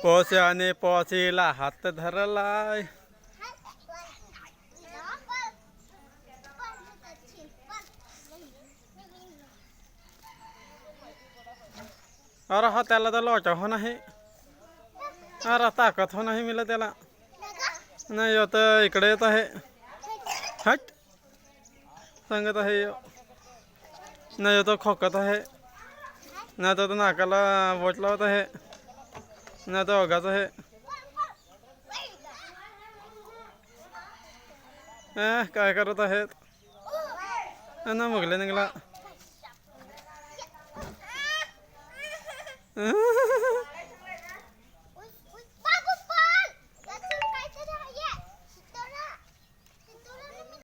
पोस्याने पोसीला हात धरलाय. अरे हा त्याला तर लोचा हो नाही. अरे ताकद हो नाही मिळत त्याला. नाही आता इकडे येत आहे. हट सांगत आहे. नाही तो खोकत आहे. नाही तर नाकाला बोट लावत आहे. नाही तर ओघाच आहे. काय करत आहेत ना मुगले निघला.